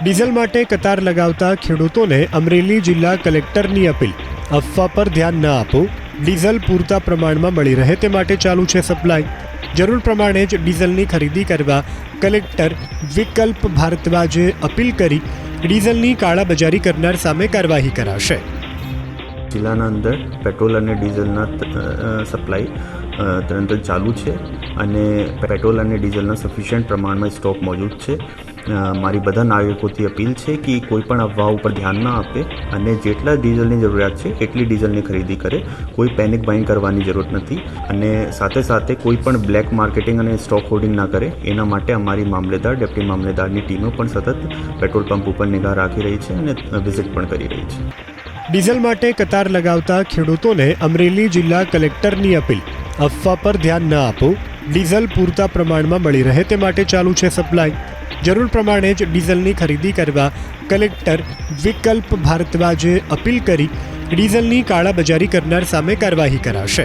Diesel માટે કતાર લગાવતા ખેડૂતોને અમરેલી જિલ્લા કલેક્ટરની અપીલ. અફવા પર ધ્યાન ન આપો. ડીઝલ પૂરતા પ્રમાણમાં મળી રહે તે માટે ચાલુ છે સપ્લાય. જરૂર પ્રમાણે જ ડીઝલની ખરીદી કરવા કલેક્ટર વિકલ્પ ભારદ્વાજે અપીલ કરી ડીઝલની કાળાબજારી કરનાર સામે કાર્યવાહી કરાશે. જિલ્લાના અંદર પેટ્રોલ અને ડીઝલના સપ્લાય તરત ચાલુ છે અને પેટ્રોલ અને ડીઝલના સફિશિયન્ટ પ્રમાણમાં સ્ટોક મોજૂદ છે. મારી બધા નાગરિકોથી અપીલ છે કે કોઈ પણ અફવા ઉપર ધ્યાન ના આપે અને જેટલા ડીઝલની જરૂરિયાત છે એટલી ડીઝલની ખરીદી કરે. કોઈ પેનિક બાઇંગ કરવાની જરૂર નથી અને સાથે સાથે કોઈ પણ બ્લેક માર્કેટિંગ અને સ્ટોક હોલ્ડિંગ ના કરે. એના માટે અમારી મામલેદાર, ડેપ્યુટી મામલેદારની ટીમો પણ સતત પેટ્રોલ પંપ ઉપર નિગાહ રાખી રહી છે અને વિઝિટ પણ કરી રહી છે. ડીઝલ માટે કતાર લગાવતા ખેડૂતોને અમરેલી જિલ્લા કલેક્ટરની અપીલ. અફવા પર ધ્યાન ન આપો. ડીઝલ પૂરતા પ્રમાણમાં મળી રહે તે માટે ચાલુ છે સપ્લાય. જરૂર પ્રમાણે જ ડીઝલની ખરીદી કરવા કલેક્ટર વિકલ્પ ભારદ્વાજે અપીલ કરી ડીઝલની કાળાબજારી કરનાર સામે કાર્યવાહી કરાશે.